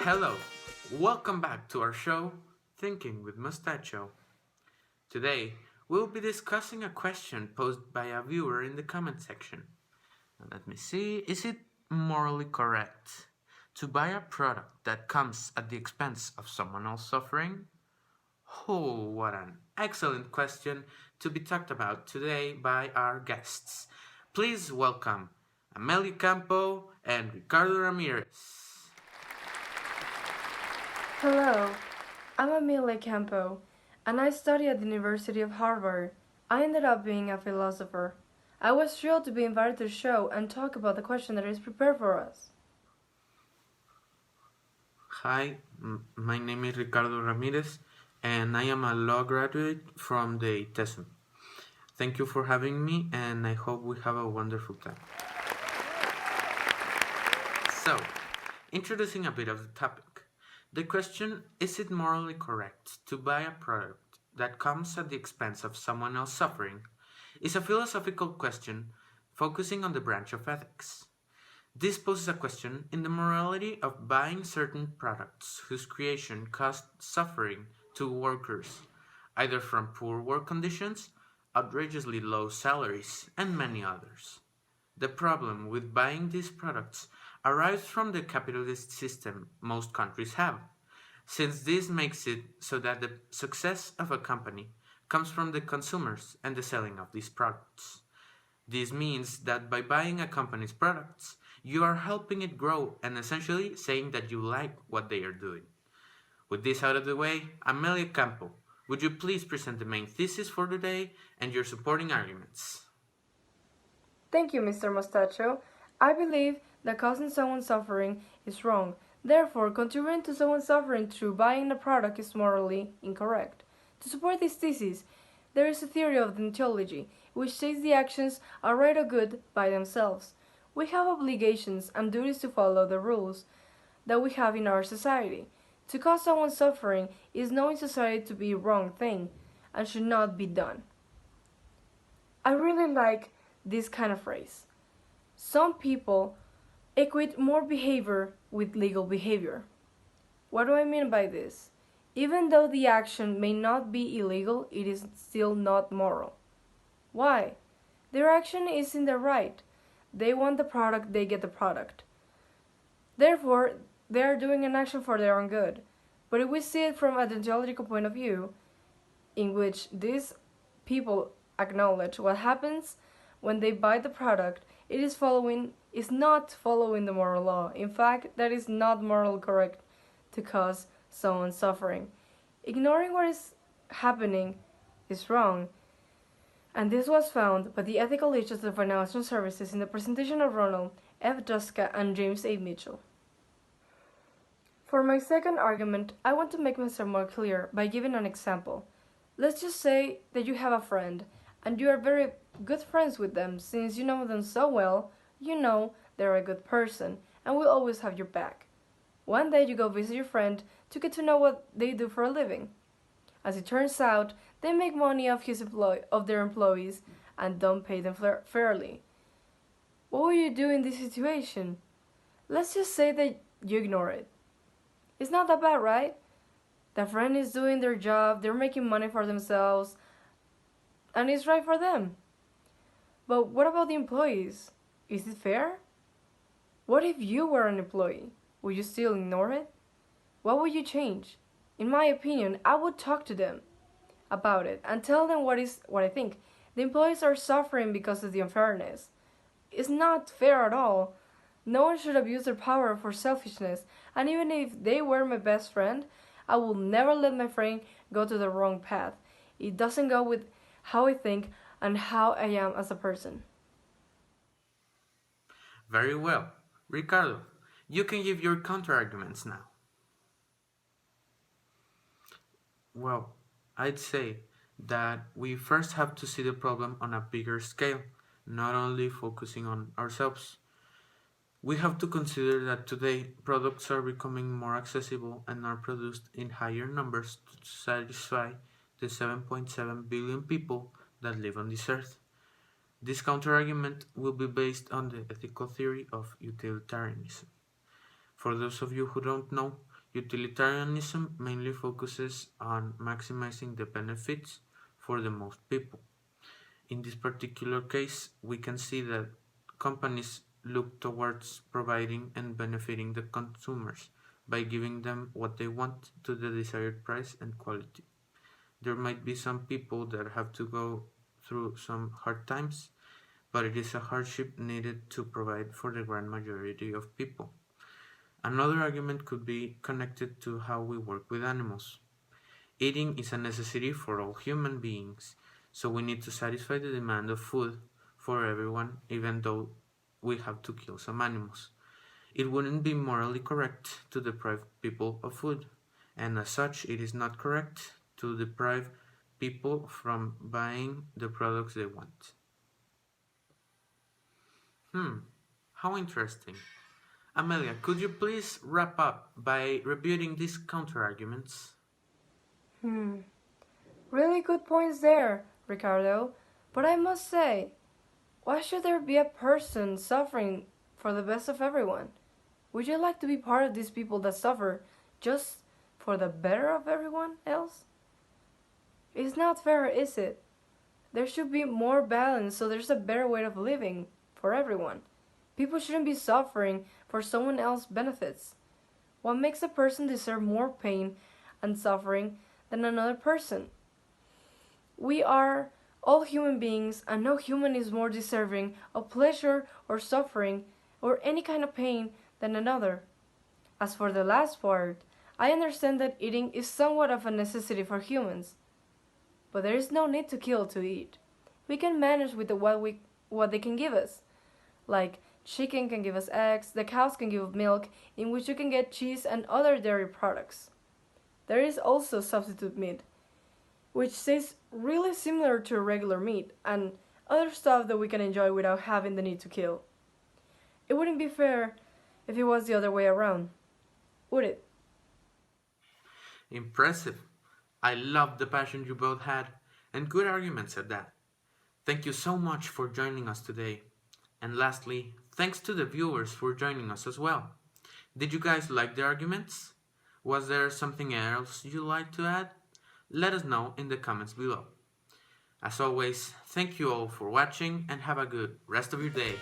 Hello, welcome back to our show, Thinking with Mostacho. Today, we'll be discussing a question posed by a viewer in the comment section. And let me see, is it morally correct to buy a product that comes at the expense of someone else suffering? Oh, what an excellent question to be talked about today by our guests. Please welcome Amelia Campo and Ricardo Ramirez. Hello, I'm Amelia Campo, and I study at the University of Harvard. I ended up being a philosopher. I was thrilled to be invited to the show and talk about the question that is prepared for us. Hi, my name is Ricardo Ramirez, and I am a law graduate from the Thesis. Thank you for having me, and I hope we have a wonderful time. So, introducing a bit of the topic. The question, is it morally correct to buy a product that comes at the expense of someone else suffering, is a philosophical question focusing on the branch of ethics. This poses a question in the morality of buying certain products whose creation caused suffering to workers, either from poor work conditions, outrageously low salaries, and many others. The problem with buying these products arises from the capitalist system most countries have, since this makes it so that the success of a company comes from the consumers and the selling of these products. This means that by buying a company's products, you are helping it grow and essentially saying that you like what they are doing. With this out of the way, Amelia Campo, would you please present the main thesis for today and your supporting arguments? Thank you, Mr. Mostacho. I believe that causing someone suffering is wrong. Therefore, contributing to someone's suffering through buying a product is morally incorrect. To support this thesis, there is a theory of deontology, which states the actions are right or good by themselves. We have obligations and duties to follow the rules that we have in our society. To cause someone suffering is known in society to be a wrong thing and should not be done. I really like this kind of phrase. Some people equate moral behavior with legal behavior. What do I mean by this? Even though the action may not be illegal, it is still not moral. Why? Their action is in their right. They want the product, they get the product. Therefore, they are doing an action for their own good. But if we see it from a deontological point of view, in which these people acknowledge what happens when they buy the product, it is not following the moral law. In fact, that is not morally correct to cause someone suffering. Ignoring what is happening is wrong. And this was found by the ethical issues of financial services in the presentation of Ronald F. Duska and James A. Mitchell. For my second argument, I want to make myself more clear by giving an example. Let's just say that you have a friend, and you are very good friends with them. Since you know them so well, you know they're a good person and will always have your back. One day you go visit your friend to get to know what they do for a living. As it turns out, they make money off their employees and don't pay them fairly. What will you do in this situation? Let's just say that you ignore it. It's not that bad, right? The friend is doing their job, they're making money for themselves, and it's right for them. But what about the employees? Is it fair? What if you were an employee? Would you still ignore it? What would you change? In my opinion, I would talk to them about it and tell them what I think. The employees are suffering because of the unfairness. It's not fair at all. No one should abuse their power for selfishness, and even if they were my best friend, I will never let my friend go to the wrong path. It doesn't go with how I think and how I am as a person. Very well. Ricardo, you can give your counter-arguments now. Well, I'd say that we first have to see the problem on a bigger scale, not only focusing on ourselves. We have to consider that today products are becoming more accessible and are produced in higher numbers to satisfy the 7.7 billion people that live on this earth. This counterargument will be based on the ethical theory of utilitarianism. For those of you who don't know, Utilitarianism mainly focuses on maximizing the benefits for the most people. In this particular case, we can see that companies look towards providing and benefiting the consumers by giving them what they want to the desired price and quality. There might be some people that have to go through some hard times, but it is a hardship needed to provide for the grand majority of people. Another argument could be connected to how we work with animals. Eating is a necessity for all human beings, so we need to satisfy the demand of food for everyone, even though we have to kill some animals. It wouldn't be morally correct to deprive people of food, and as such, it is not correct to deprive people from buying the products they want. How interesting. Amelia, could you please wrap up by rebuting these counterarguments? Really good points there, Ricardo. But I must say, why should there be a person suffering for the best of everyone? Would you like to be part of these people that suffer just for the better of everyone else? It's not fair, is it? There should be more balance so there's a better way of living for everyone. People shouldn't be suffering for someone else's benefits. What makes a person deserve more pain and suffering than another person? We are all human beings, and no human is more deserving of pleasure or suffering or any kind of pain than another. As for the last part, I understand that eating is somewhat of a necessity for humans, but there is no need to kill to eat. We can manage with what they can give us. Like chicken can give us eggs, the cows can give milk, in which you can get cheese and other dairy products. There is also substitute meat, which tastes really similar to regular meat, and other stuff that we can enjoy without having the need to kill. It wouldn't be fair if it was the other way around, would it? Impressive. I love the passion you both had, and good arguments at that. Thank you so much for joining us today. And lastly, thanks to the viewers for joining us as well. Did you guys like the arguments? Was there something else you'd like to add? Let us know in the comments below. As always, thank you all for watching and have a good rest of your day.